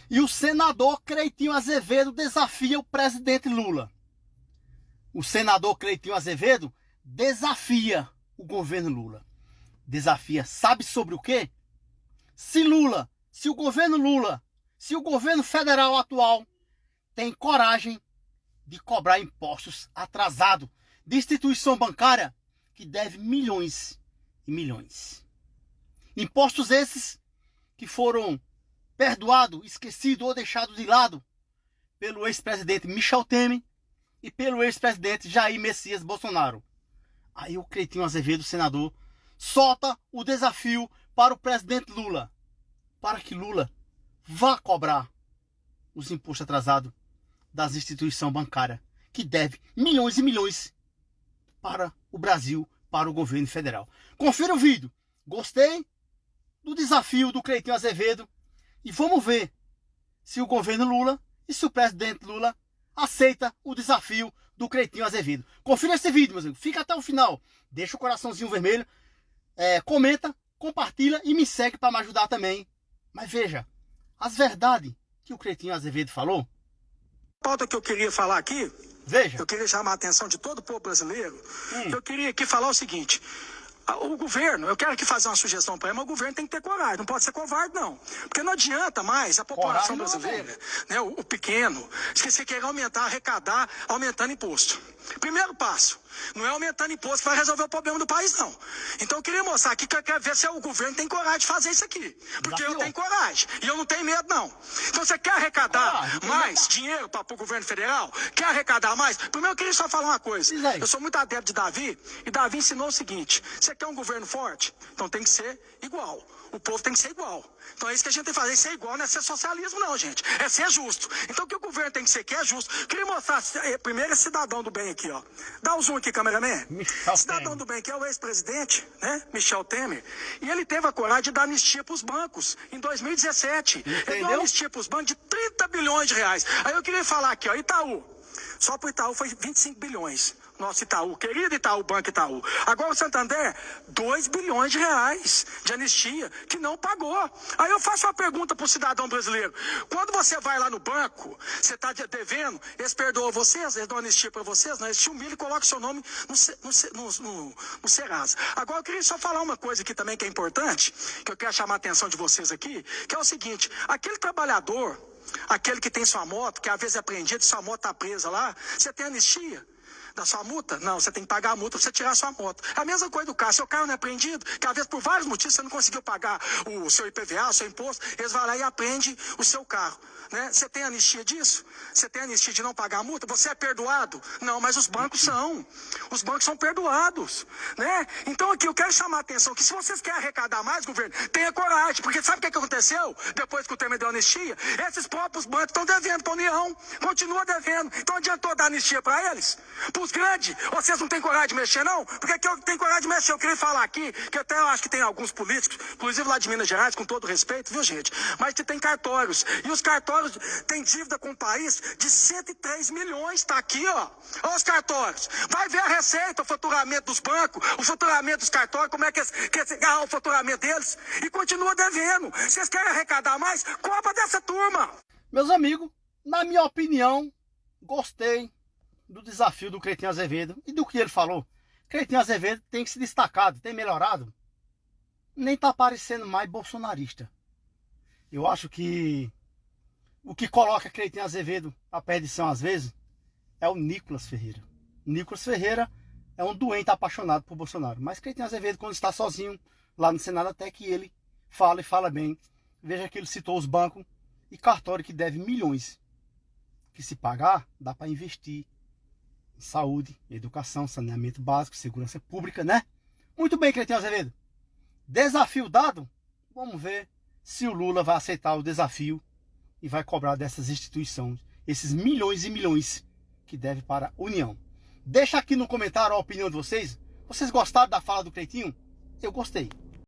E o senador Cleitinho Azevedo desafia o presidente Lula. O senador Cleitinho Azevedo desafia o governo Lula. Desafia, sabe sobre o quê? Se o governo Lula, se o governo federal atual tem coragem de cobrar impostos atrasados de instituição bancária que deve milhões e milhões. Impostos esses que foram perdoados, esquecidos ou deixados de lado pelo ex-presidente Michel Temer e pelo ex-presidente Jair Messias Bolsonaro. Aí o Cleitinho Azevedo, senador, solta o desafio para o presidente Lula, para que Lula vá cobrar os impostos atrasados das instituições bancárias, que deve milhões e milhões para o Brasil, para o governo federal. Confira o vídeo. Gostei do desafio do Cleitinho Azevedo e vamos ver se o governo Lula e se o presidente Lula aceita o desafio do Cleitinho Azevedo. Confira esse vídeo, meus amigos. Fica até o final. Deixa o coraçãozinho vermelho. Comenta, compartilha e me segue para me ajudar também. Mas veja, as verdades que o Cleitinho Azevedo falou. A pauta que eu queria falar aqui, Veja. eu queria chamar a atenção de todo o povo brasileiro. Eu queria aqui falar o seguinte. O governo, eu quero aqui fazer uma sugestão para ele, mas o governo tem que ter coragem, não pode ser covarde não. Porque não adianta mais a população brasileira, né, o pequeno, se querer aumentar, arrecadar, aumentando imposto. Primeiro passo, não é aumentando imposto que vai resolver o problema do país não. Então eu queria mostrar aqui que eu quero ver se o governo tem coragem de fazer isso aqui. Porque eu tenho coragem e eu não tenho medo não. Então você quer arrecadar mais dinheiro para o governo federal? Quer arrecadar mais? Primeiro eu queria só falar uma coisa. Eu sou muito adepto de Davi e Davi ensinou o seguinte: você quer um governo forte? Então tem que ser igual. O povo tem que ser igual. Então é isso que a gente tem que fazer. Ser igual não é ser socialismo não, gente. É ser justo. Então o que o governo tem que ser que é justo. Queria mostrar primeiro esse cidadão do bem aqui, ó. Dá o zoom aqui, cameraman. Cidadão do bem, que é o ex-presidente, né? Michel Temer. E ele teve a coragem de dar anistia para os bancos em 2017. Entendeu? Ele deu anistia para os bancos de 30 bilhões de reais. Aí eu queria falar aqui, ó, Itaú. Só para o Itaú foi 25 bilhões. Nosso Itaú, querido Itaú, Banco Itaú. Agora o Santander, 2 bilhões de reais de anistia, que não pagou. Aí eu faço uma pergunta para o cidadão brasileiro. Quando você vai lá no banco, você está devendo, eles perdoam vocês, eles dão anistia para vocês, não, eles te humilham e colocam seu nome no Serasa. Agora eu queria só falar uma coisa aqui também que é importante, que eu quero chamar a atenção de vocês aqui, que é o seguinte: aquele trabalhador, aquele que tem sua moto, que às vezes é apreendido, sua moto está presa lá, você tem anistia da sua multa? Não, você tem que pagar a multa para você tirar a sua moto. É a mesma coisa do carro. Seu carro não é apreendido, que às vezes por vários motivos você não conseguiu pagar o seu IPVA, o seu imposto, eles vão lá e apreendem o seu carro. Né? Você tem anistia disso? Você tem anistia de não pagar a multa? Você é perdoado? Não, mas os bancos são. Os bancos são perdoados. Né? Então aqui eu quero chamar a atenção que se vocês querem arrecadar mais, governo, tenha coragem. Porque sabe o que aconteceu depois que o Temer deu anistia? Esses próprios bancos estão devendo para a União. Continua devendo. Então adiantou dar anistia para eles? Os grandes, vocês não têm coragem de mexer, não? Porque que eu tenho coragem de mexer. Eu queria falar aqui, que até eu acho que tem alguns políticos, inclusive lá de Minas Gerais, com todo respeito, viu, gente? Mas que tem cartórios. E os cartórios têm dívida com o país de 103 milhões. Tá aqui, ó. Olha os cartórios. Vai ver a receita, o faturamento dos bancos, o faturamento dos cartórios, como é que quer ganhar o faturamento deles. E continua devendo. Vocês querem arrecadar mais? Cobra dessa turma. Meus amigos, na minha opinião, gostei do desafio do Cleitinho Azevedo e do que ele falou. Cleitinho Azevedo tem que se destacado, tem melhorado. Nem tá parecendo mais bolsonarista. Eu acho que o que coloca Cleitinho Azevedo à perdição às vezes é o Nicolas Ferreira. Nicolas Ferreira é um doente apaixonado por Bolsonaro. Mas Cleitinho Azevedo, quando está sozinho lá no Senado, até que ele fala e fala bem. Veja que ele citou os bancos e cartório que deve milhões. Que se pagar, dá para investir em saúde, educação, saneamento básico, segurança pública, né? Muito bem, Cleitinho Azevedo. Desafio dado, vamos ver se o Lula vai aceitar o desafio e vai cobrar dessas instituições esses milhões e milhões que deve para a União. Deixa aqui no comentário a opinião de vocês. Vocês gostaram da fala do Cleitinho? Eu gostei.